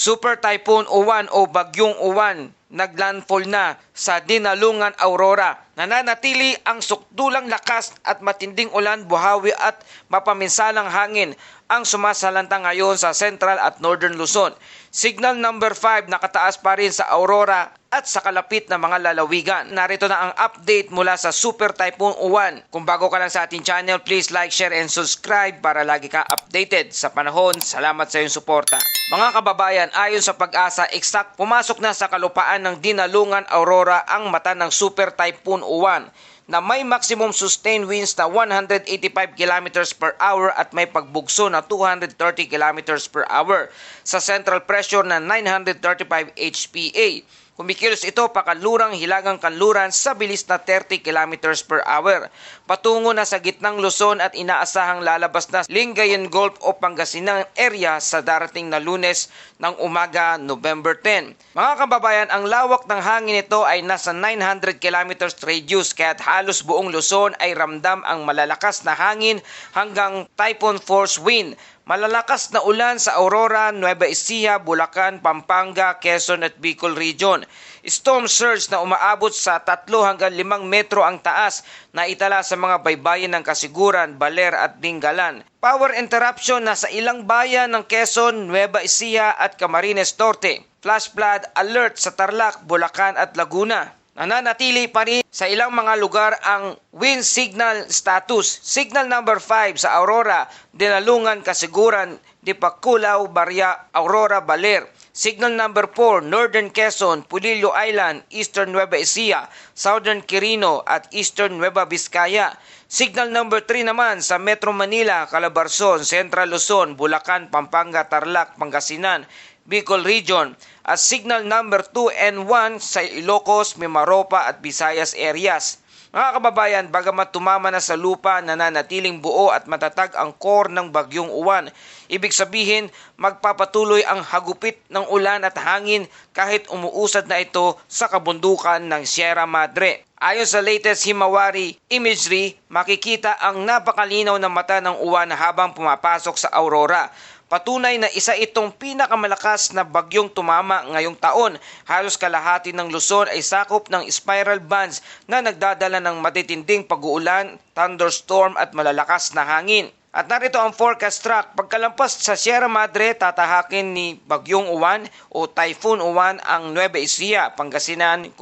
Super Typhoon Uwan o Bagyong Uwan naglandfall na sa Dinalungan, Aurora. Nananatili ang sukdulang lakas at matinding ulan, buhawi at mapaminsalang hangin ang sumasalanta ngayon sa Central at Northern Luzon. Signal number 5 nakataas pa rin sa Aurora at sa kalapit na mga lalawigan. Narito na ang update mula sa Super Typhoon Uwan. Kung bago ka lang sa ating channel, please like, share, and subscribe para lagi ka updated sa panahon. Salamat sa iyong suporta. Mga kababayan, ayon sa Pag-asa, exact pumasok na sa kalupaan ng Dinalungan, Aurora ang mata ng Super Typhoon Uwan na may maximum sustained winds na 185 km per hour at may pagbugso na 230 km per hour sa central pressure na 935 HPA. Kumikilos ito pakanlurang hilagang kanluran sa bilis na 30 km per hour. Patungo na sa gitnang Luzon at inaasahang lalabas na Lingayen Gulf o Pangasinan area sa darating na Lunes ng umaga, November 10. Mga kababayan, ang lawak ng hangin nito ay nasa 900 km radius kaya't halos buong Luzon ay ramdam ang malalakas na hangin hanggang typhoon force wind. Malalakas na ulan sa Aurora, Nueva Ecija, Bulacan, Pampanga, Quezon at Bicol Region. Storm surge na umaabot sa 3 hanggang 5 metro ang taas na itala sa mga baybayin ng Kasiguran, Baler at Dingalan. Power interruption na sa ilang bayan ng Quezon, Nueva Ecija at Camarines Norte. Flash flood alert sa Tarlac, Bulacan at Laguna. Nananatili pa rin sa ilang mga lugar ang wind signal status. Signal number 5 sa Aurora, Dinalungan, Kasiguran, Dipakulaw, Barya, Aurora, Baler. Signal number 4, Northern Quezon, Pulillo Island, Eastern Nueva Ecija, Southern Quirino at Eastern Nueva Vizcaya. Signal number 3 naman sa Metro Manila, Calabarzon, Central Luzon, Bulacan, Pampanga, Tarlac, Pangasinan, Bicol Region, at signal number 2 and 1 sa Ilocos, Mimaropa at Visayas areas. Mga kababayan, bagamat tumama na sa lupa, nananatiling buo at matatag ang core ng Bagyong Uwan. Ibig sabihin, magpapatuloy ang hagupit ng ulan at hangin kahit umuusad na ito sa kabundukan ng Sierra Madre. Ayon sa latest Himawari imagery, makikita ang napakalinaw na mata ng uwan habang pumapasok sa Aurora. Patunay na isa itong pinakamalakas na bagyong tumama ngayong taon. Halos kalahati ng Luzon ay sakop ng spiral bands na nagdadala ng matitinding pag-uulan, thunderstorm at malalakas na hangin. At narito ang forecast track. Pagkalampas sa Sierra Madre, tatahakin ni Bagyong Uwan o Typhoon Uwan ang Nueva Ecija, Pangasinan,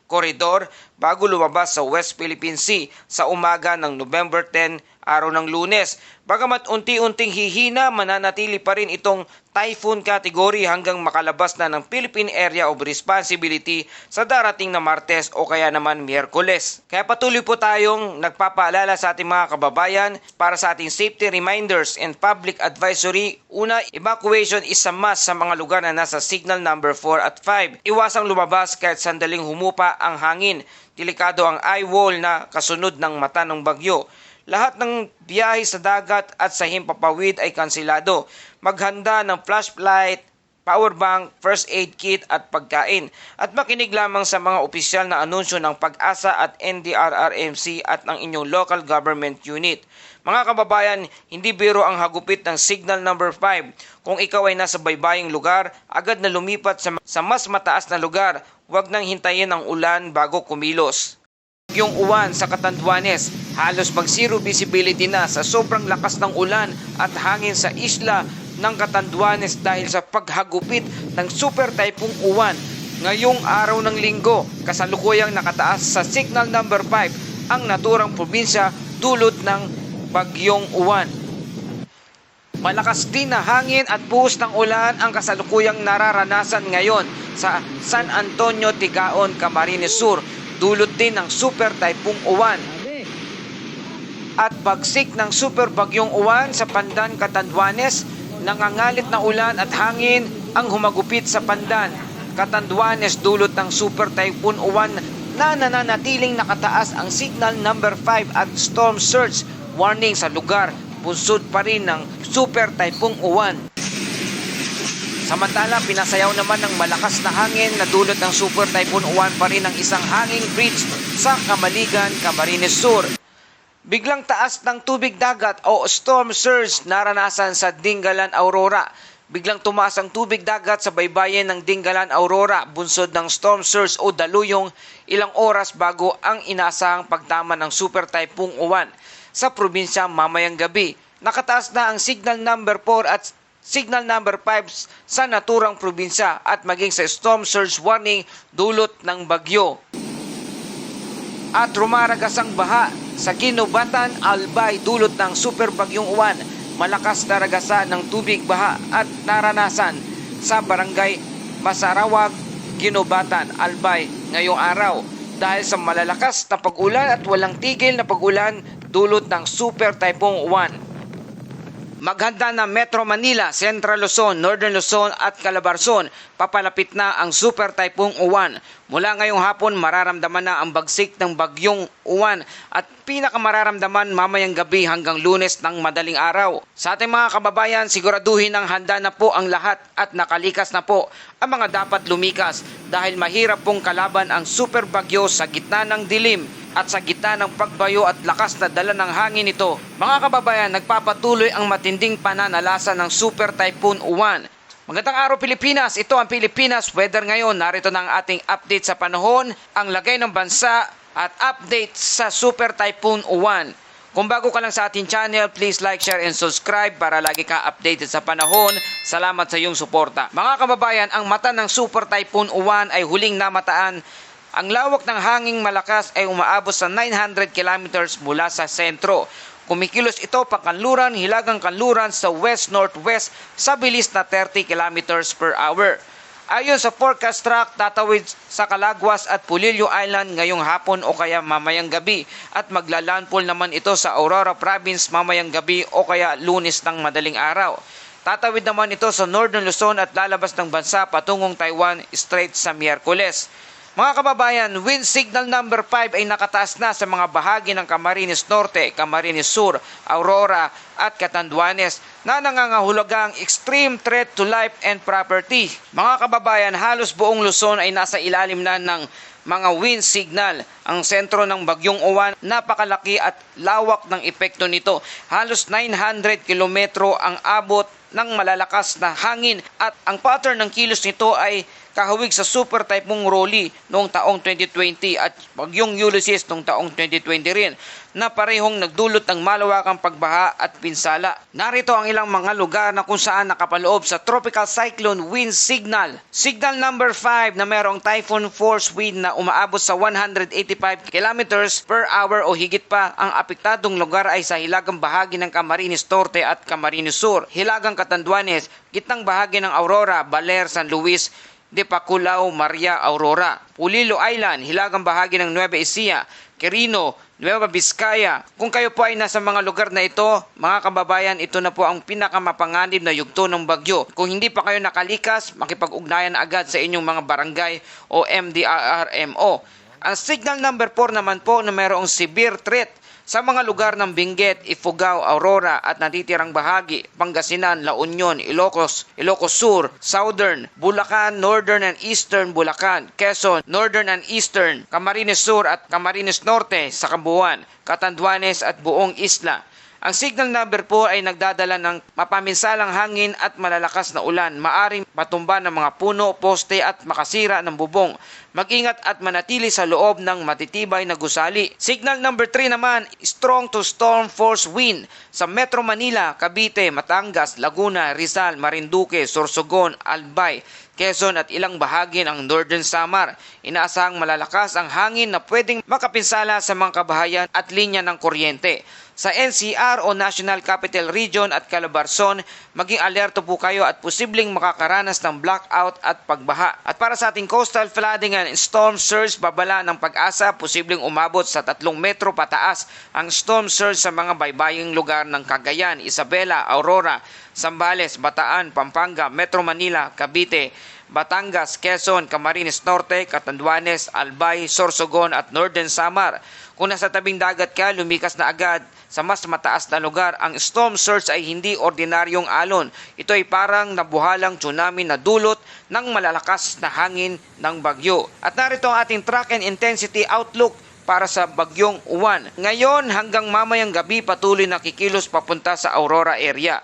Corridor bago lumabas sa West Philippine Sea sa umaga ng November 10, araw ng Lunes. Bagamat unti-unting hihina, mananatili pa rin itong typhoon category hanggang makalabas na ng Philippine Area of Responsibility sa darating na Martes o kaya naman Miyerkules. Kaya patuloy po tayong nagpapaalala sa ating mga kababayan para sa ating safety reminders and public advisory. Una, evacuation is a must sa mga lugar na nasa signal number 4 at 5. Iwasang lumabas kahit sandaling humupa ang hangin. Delikado ang eye wall na kasunod ng mata ng bagyo. Lahat ng biyahe sa dagat at sa himpapawid ay kansilado. Maghanda ng flashlight, power bank, first aid kit at pagkain. At makinig lamang sa mga opisyal na anunsyo ng Pag-asa at NDRRMC at ng inyong local government unit. Mga kababayan, hindi biro ang hagupit ng signal number 5. Kung ikaw ay nasa baybaying lugar, agad na lumipat sa mas mataas na lugar. Huwag nang hintayin ang ulan bago kumilos. Yung uwan sa Catanduanes, halos mag-zero visibility na sa sobrang lakas ng ulan at hangin sa isla ng Catanduanes dahil sa paghagupit ng Super Typhoon Uwan. Ngayong araw ng Linggo, kasalukuyang nakataas sa signal number 5 ang naturang probinsya dulot ng Bagyong Uwan. Malakas din na hangin at buhos ng ulan ang kasalukuyang nararanasan ngayon sa San Antonio, Tigaon, Camarines Sur. Dulot din ng Super Typhoon Uwan at bagsik ng Super Bagyong Uwan sa Pandan, Catanduanes. Nangangalit na ulan at hangin ang humagupit sa Pandan, Catanduanes dulot ng Super Typhoon Uwan na nananatiling nakataas ang signal number 5 at storm surge warning sa lugar. Bunsod pa rin ng Super Typhoon Uwan. Samantala, pinasayaw naman ng malakas na hangin na dulot ng Super Typhoon Uwan pa rin ang isang hanging bridge sa Camaligan, Camarines Sur. Biglang taas ng tubig dagat o storm surge naranasan sa Dingalan, Aurora. biglang tumaas ang tubig dagat sa baybayin ng Dingalan, Aurora, bunsod ng storm surge o daluyong ilang oras bago ang inaasahang pagtama ng Super Typhoon Uwan sa probinsya mamayang gabi. Nakataas na ang signal number 4 at signal number 5 sa naturang probinsya at maging sa storm surge warning dulot ng bagyo. At rumaragas ang baha sa Ginobatan, Albay dulot ng super bagyong Uwan. Malakas na ragasan ng tubig baha at naranasan sa barangay Masarawag, Ginobatan, Albay ngayong araw dahil sa malalakas na pag-ulan at walang tigil na pag-ulan dulot ng Super Typhoon Uwan. Maghanda na Metro Manila, Central Luzon, Northern Luzon at Calabarzon. Papalapit na ang Super Typhoon Uwan. Mula ngayong hapon mararamdaman na ang bagsik ng bagyong Uwan at pinakamararamdaman mamayang gabi hanggang Lunes ng madaling araw. Sa ating mga kababayan, siguraduhin ang handa na po ang lahat at nakalikas na po ang mga dapat lumikas dahil mahirap pong kalaban ang super bagyo sa gitna ng dilim at sa gitna ng pagbayo at lakas na dala ng hangin nito. Mga kababayan, nagpapatuloy ang matinding pananalasa ng Super Typhoon Uwan. Magandang araw Pilipinas, ito ang Pilipinas Weather ngayon. Narito na ang ating update sa panahon, ang lagay ng bansa at update sa Super Typhoon Uwan. Kung bago ka lang sa ating channel, please like, share, and subscribe para lagi ka updated sa panahon. Salamat sa iyong suporta. Mga kababayan, ang mata ng Super Typhoon Uwan ay huling namataan. Ang lawak ng hanging malakas ay umaabot sa 900 kilometers mula sa sentro. Kumikilos ito pakanluran, hilagang kanluran sa west-northwest sa bilis na 30 kilometers per hour. Ayon sa forecast track, tatawid sa Calagwas at Pulilio Island ngayong hapon o kaya mamayang gabi at maglalandfall naman ito sa Aurora Province mamayang gabi o kaya Lunes ng madaling araw. Tatawid naman ito sa Northern Luzon at lalabas ng bansa patungong Taiwan Strait sa Miyerkules. Mga kababayan, wind signal number 5 ay nakataas na sa mga bahagi ng Camarines Norte, Camarines Sur, Aurora at Catanduanes na nangangahulugang extreme threat to life and property. Mga kababayan, halos buong Luzon ay nasa ilalim na ng mga wind signal. Ang sentro ng bagyong Uwan, napakalaki at lawak ng epekto nito. Halos 900 kilometro ang abot ng malalakas na hangin at ang pattern ng kilos nito ay kahawig sa Super Typhoon Rolly noong taong 2020 at bagyong Ulysses noong taong 2020 rin na parehong nagdulot ng malawakang pagbaha at pinsala. Narito ang ilang mga lugar na kung saan nakapaloob sa Tropical Cyclone Wind Signal. Signal number 5 na mayroong typhoon force wind na umaabot sa 185 kilometers per hour o higit pa. Ang apektadong lugar ay sa hilagang bahagi ng Camarines Norte at Camarines Sur, hilagang Catanduanes, gitnang bahagi ng Aurora, Baler, San Luis, de Paculao, Maria, Aurora, Pulilo Island, hilagang bahagi ng Nueva Ecija, Quirino, Nueva Vizcaya. Kung kayo po ay nasa mga lugar na ito, mga kababayan, ito na po ang pinakamapanganib na yugto ng bagyo. Kung hindi pa kayo nakalikas, makipag-ugnayan na agad sa inyong mga barangay o MDRRMO. Ang signal number 4 naman po na mayroong severe threat sa mga lugar ng Benguet, Ifugao, Aurora at natitirang bahagi, Pangasinan, La Union, Ilocos Sur, Southern, Bulacan, Northern and Eastern Bulacan, Quezon, Northern and Eastern, Camarines Sur at Camarines Norte sa Cambuan, Catanduanes at buong isla. Ang signal number 4 ay nagdadala ng mapaminsalang hangin at malalakas na ulan, maaring matumba ng mga puno, poste at makasira ng bubong. Mag-ingat at manatili sa loob ng matitibay na gusali. Signal number 3 naman, strong to storm force wind sa Metro Manila, Cavite, Batangas, Laguna, Rizal, Marinduque, Sorsogon, Albay, Quezon at ilang bahagi ng Northern Samar. Inaasahang malalakas ang hangin na pwedeng makapinsala sa mga kabahayan at linya ng kuryente. Sa NCR o National Capital Region at Calabarzon, maging alerto po kayo at posibleng makakaranas ng blackout at pagbaha. At para sa ating coastal flooding and storm surge, babala ng Pag-asa, posibleng umabot sa 3 metro pataas ang storm surge sa mga baybaying lugar ng Cagayan, Isabela, Aurora, Zambales, Bataan, Pampanga, Metro Manila, Cavite, Batangas, Quezon, Camarines Norte, Catanduanes, Albay, Sorsogon at Northern Samar. Kung nasa tabing dagat ka, lumikas na agad sa mas mataas na lugar. Ang storm surge ay hindi ordinaryong alon. Ito ay parang nabuhalang tsunami na dulot ng malalakas na hangin ng bagyo. At narito ang ating track and intensity outlook para sa bagyong Uwan. Ngayon hanggang mamayang gabi patuloy na kikilos papunta sa Aurora area.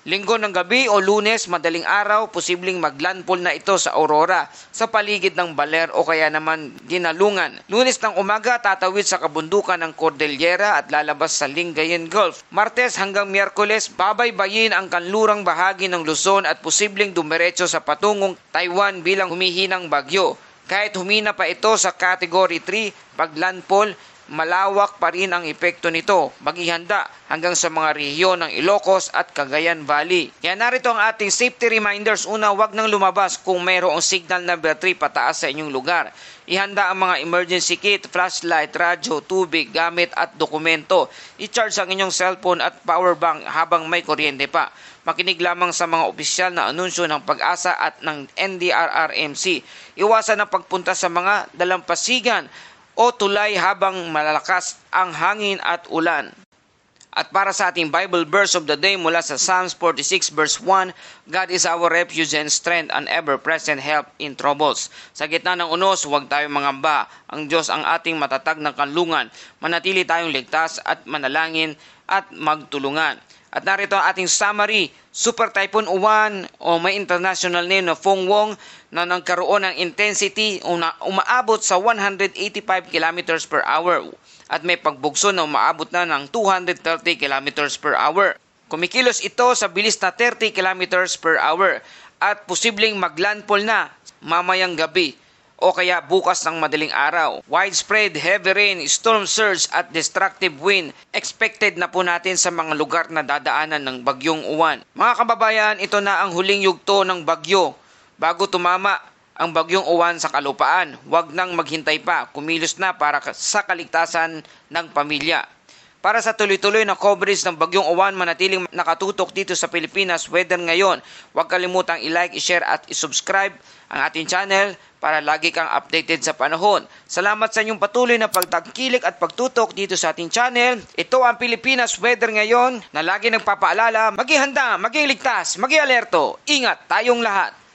Linggo ng gabi o Lunes madaling araw, posibleng maglandfall na ito sa Aurora sa paligid ng Baler o kaya naman Dinalungan. Lunes ng umaga tatawid sa kabundukan ng Cordillera at lalabas sa Lingayen Gulf. Martes hanggang Miyerkules babaybayin ang kanlurang bahagi ng Luzon at posibleng dumiretso sa patungong Taiwan bilang humihinang bagyo. Kahit humina pa ito sa Category 3, pag landfall, malawak pa rin ang epekto nito. Maghihanda hanggang sa mga rehiyon ng Ilocos at Cagayan Valley. Kaya narito ang ating safety reminders. Una, huwag nang lumabas kung mayroong signal number 3 pataas sa inyong lugar. Ihanda ang mga emergency kit, flashlight, radyo, tubig, gamit at dokumento. I-charge ang inyong cellphone at power bank habang may kuryente pa. Makinig lamang sa mga opisyal na anunsyo ng Pag-asa at ng NDRRMC. Iwasan ang pagpunta sa mga dalampasigan o tulay habang malalakas ang hangin at ulan. At para sa ating Bible verse of the day mula sa Psalms 46 verse 1, God is our refuge and strength, an ever-present help in troubles. Sa gitna ng unos, huwag tayong mangamba. Ang Diyos ang ating matatag na kanlungan. Manatili tayong ligtas at manalangin at magtulungan. At narito ang ating summary. Super Typhoon Uwan o may international name na Fong Wong na nagkaroon ng intensity umaabot sa 185 km per hour at may pagbugso na umaabot na ng 230 km per hour. Kumikilos ito sa bilis na 30 km per hour at posibleng maglandfall na mamayang gabi o kaya bukas ng madaling araw. Widespread heavy rain, storm surge at destructive wind expected na po natin sa mga lugar na dadaanan ng bagyong Uwan. Mga kababayan, ito na ang huling yugto ng bagyo. Bago tumama ang bagyong Uwan sa kalupaan, huwag nang maghintay pa, kumilos na para sa kaligtasan ng pamilya. Para sa tuloy-tuloy na coverage ng bagyong Uwan, manatiling nakatutok dito sa Pilipinas Weather Ngayon. Huwag kalimutang i-like, i-share at i-subscribe ang ating channel para lagi kang updated sa panahon. Salamat sa inyong patuloy na pagtangkilik at pagtutok dito sa ating channel. Ito ang Pilipinas Weather Ngayon na lagi nagpapaalala, maging handa, maging ligtas, maging alerto. Ingat tayong lahat.